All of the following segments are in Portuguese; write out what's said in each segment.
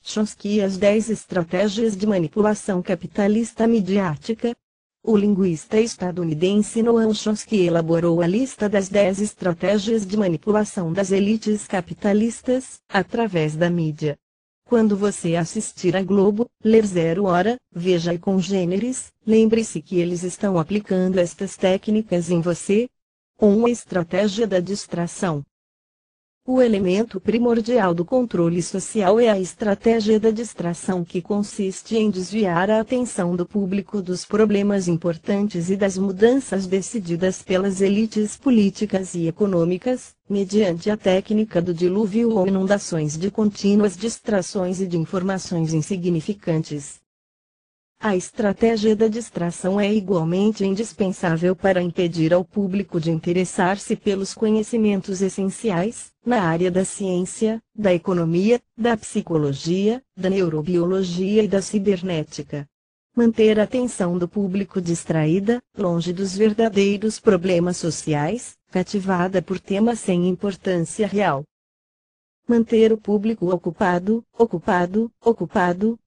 Chomsky e as 10 estratégias de manipulação capitalista midiática. O linguista estadunidense Noam Chomsky elaborou a lista das 10 estratégias de manipulação das elites capitalistas, através da mídia. Quando você assistir a Globo, ler Zero Hora, Veja e Congêneres, lembre-se que eles estão aplicando estas técnicas em você. 1. A estratégia da distração. O elemento primordial do controle social é a estratégia da distração, que consiste em desviar a atenção do público dos problemas importantes e das mudanças decididas pelas elites políticas e econômicas, mediante a técnica do dilúvio ou inundações de contínuas distrações e de informações insignificantes. A estratégia da distração é igualmente indispensável para impedir ao público de interessar-se pelos conhecimentos essenciais, na área da ciência, da economia, da psicologia, da neurobiologia e da cibernética. Manter a atenção do público distraída, longe dos verdadeiros problemas sociais, cativada por temas sem importância real. Manter o público ocupado,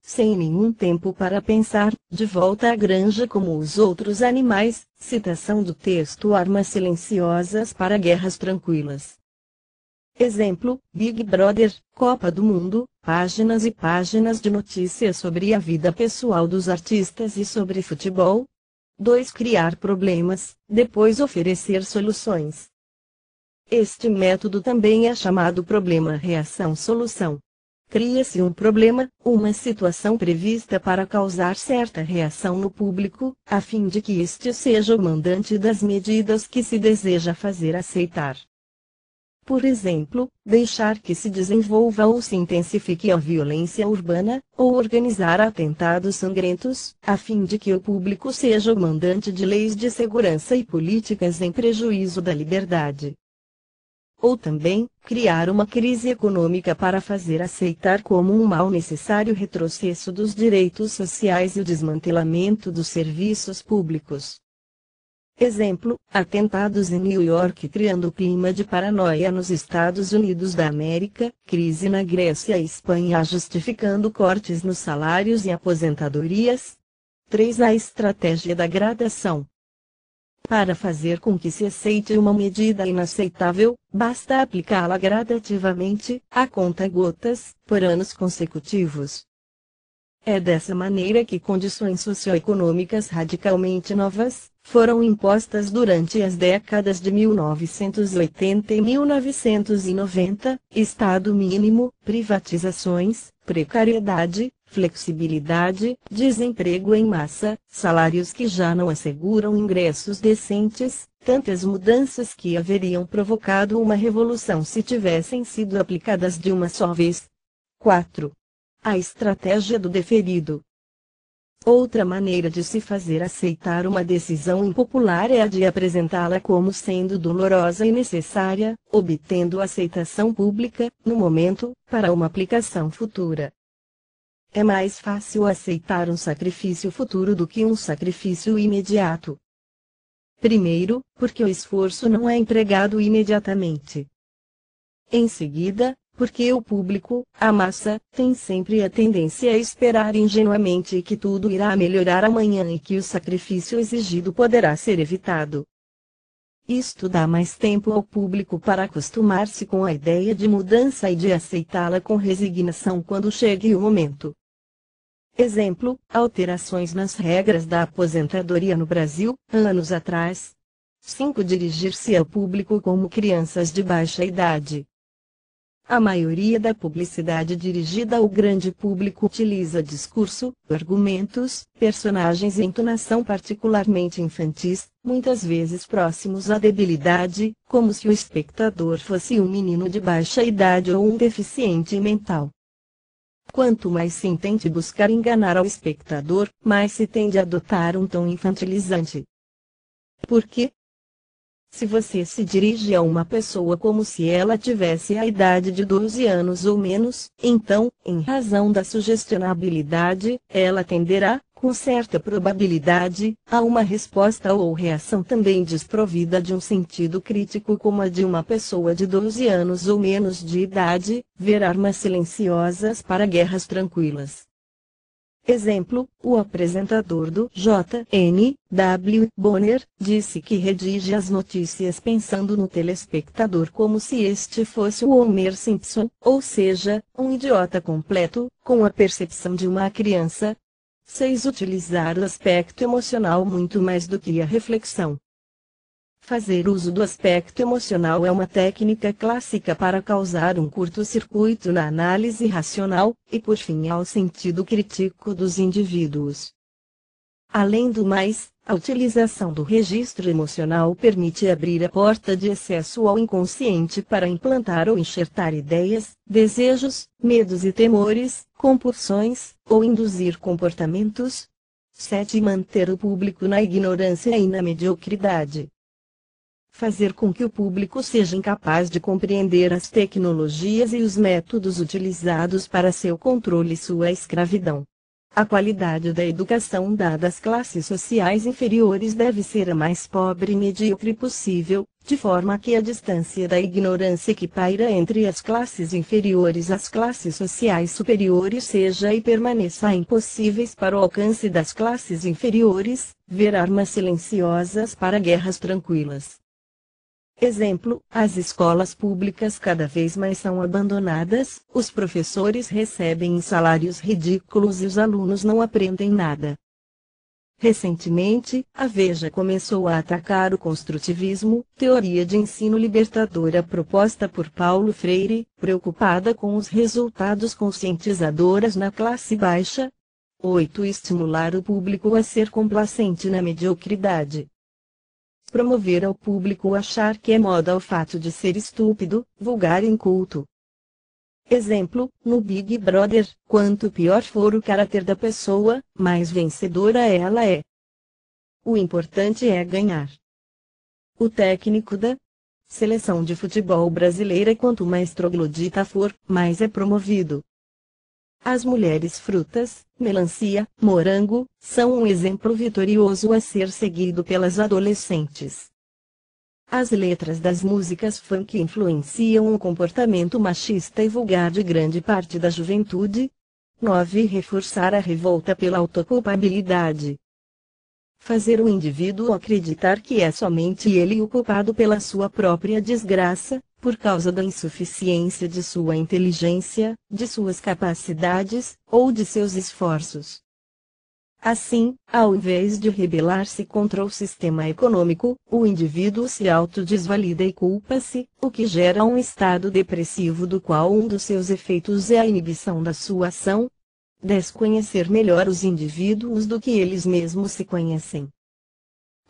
sem nenhum tempo para pensar, de volta à granja como os outros animais. Citação do texto Armas silenciosas para guerras tranquilas. Exemplo, Big Brother, Copa do Mundo, páginas e páginas de notícias sobre a vida pessoal dos artistas e sobre futebol. 2. Criar problemas, depois oferecer soluções. Este método também é chamado problema-reação-solução. Cria-se um problema, uma situação prevista para causar certa reação no público, a fim de que este seja o mandante das medidas que se deseja fazer aceitar. Por exemplo, deixar que se desenvolva ou se intensifique a violência urbana, ou organizar atentados sangrentos, a fim de que o público seja o mandante de leis de segurança e políticas em prejuízo da liberdade. Ou também, criar uma crise econômica para fazer aceitar como um mal necessário o retrocesso dos direitos sociais e o desmantelamento dos serviços públicos. Exemplo, atentados em New York criando clima de paranoia nos Estados Unidos da América, crise na Grécia e Espanha justificando cortes nos salários e aposentadorias. 3. A estratégia da gradação. Para fazer com que se aceite uma medida inaceitável, basta aplicá-la gradativamente, a conta-gotas, por anos consecutivos. É dessa maneira que condições socioeconômicas radicalmente novas foram impostas durante as décadas de 1980 e 1990, Estado mínimo, privatizações, precariedade, flexibilidade, desemprego em massa, salários que já não asseguram ingressos decentes, tantas mudanças que haveriam provocado uma revolução se tivessem sido aplicadas de uma só vez. 4. A estratégia do deferido. Outra maneira de se fazer aceitar uma decisão impopular é a de apresentá-la como sendo dolorosa e necessária, obtendo aceitação pública, no momento, para uma aplicação futura. É mais fácil aceitar um sacrifício futuro do que um sacrifício imediato. Primeiro, porque o esforço não é empregado imediatamente. Em seguida, porque o público, a massa, tem sempre a tendência a esperar ingenuamente que tudo irá melhorar amanhã e que o sacrifício exigido poderá ser evitado. Isto dá mais tempo ao público para acostumar-se com a ideia de mudança e de aceitá-la com resignação quando chegue o momento. Exemplo, alterações nas regras da aposentadoria no Brasil, anos atrás. 5. Dirigir-se ao público como crianças de baixa idade. A maioria da publicidade dirigida ao grande público utiliza discurso, argumentos, personagens e entonação particularmente infantis, muitas vezes próximos à debilidade, como se o espectador fosse um menino de baixa idade ou um deficiente mental. Quanto mais se intente buscar enganar ao espectador, mais se tende a adotar um tom infantilizante. Por quê? Se você se dirige a uma pessoa como se ela tivesse a idade de 12 anos ou menos, então, em razão da sugestionabilidade, ela tenderá, com certa probabilidade, a uma resposta ou reação também desprovida de um sentido crítico como a de uma pessoa de 12 anos ou menos de idade, ver armas silenciosas para guerras tranquilas. Exemplo, o apresentador do J.N. W. Bonner disse que redige as notícias pensando no telespectador como se este fosse o Homer Simpson, ou seja, um idiota completo, com a percepção de uma criança. 6. Utilizar o aspecto emocional muito mais do que a reflexão. Fazer uso do aspecto emocional é uma técnica clássica para causar um curto-circuito na análise racional, e por fim ao sentido crítico dos indivíduos. Além do mais, a utilização do registro emocional permite abrir a porta de acesso ao inconsciente para implantar ou enxertar ideias, desejos, medos e temores, compulsões, ou induzir comportamentos. 7. Manter o público na ignorância e na mediocridade. Fazer com que o público seja incapaz de compreender as tecnologias e os métodos utilizados para seu controle e sua escravidão. A qualidade da educação dada às classes sociais inferiores deve ser a mais pobre e medíocre possível, de forma que a distância da ignorância que paira entre as classes inferiores e as classes sociais superiores seja e permaneça impossíveis para o alcance das classes inferiores, ver armas silenciosas para guerras tranquilas. Exemplo, as escolas públicas cada vez mais são abandonadas, os professores recebem salários ridículos e os alunos não aprendem nada. Recentemente, a Veja começou a atacar o construtivismo, teoria de ensino libertadora proposta por Paulo Freire, preocupada com os resultados conscientizadores na classe baixa. 8. Estimular o público a ser complacente na mediocridade. Promover ao público achar que é moda o fato de ser estúpido, vulgar e inculto. Exemplo, no Big Brother, quanto pior for o caráter da pessoa, mais vencedora ela é. O importante é ganhar. O técnico da seleção de futebol brasileira, quanto mais troglodita for, mais é promovido. As mulheres frutas, melancia, morango, são um exemplo vitorioso a ser seguido pelas adolescentes. As letras das músicas funk influenciam o comportamento machista e vulgar de grande parte da juventude. 9. Reforçar a revolta pela autoculpabilidade. Fazer o indivíduo acreditar que é somente ele o culpado pela sua própria desgraça, por causa da insuficiência de sua inteligência, de suas capacidades, ou de seus esforços. Assim, ao invés de rebelar-se contra o sistema econômico, o indivíduo se autodesvalida e culpa-se, o que gera um estado depressivo do qual um dos seus efeitos é a inibição da sua ação. 10. Conhecer melhor os indivíduos do que eles mesmos se conhecem.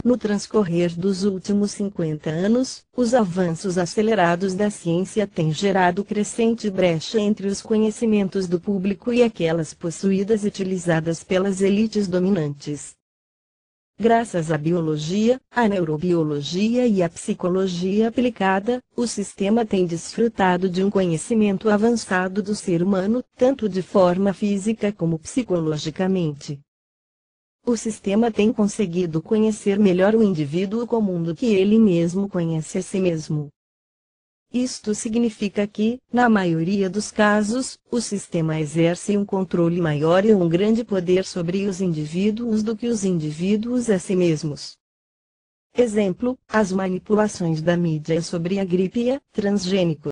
No transcorrer dos últimos 50 anos, os avanços acelerados da ciência têm gerado crescente brecha entre os conhecimentos do público e aquelas possuídas e utilizadas pelas elites dominantes. Graças à biologia, à neurobiologia e à psicologia aplicada, o sistema tem desfrutado de um conhecimento avançado do ser humano, tanto de forma física como psicologicamente. O sistema tem conseguido conhecer melhor o indivíduo comum do que ele mesmo conhece a si mesmo. Isto significa que, na maioria dos casos, o sistema exerce um controle maior e um grande poder sobre os indivíduos do que os indivíduos a si mesmos. Exemplo, as manipulações da mídia sobre a gripe e a transgênicos.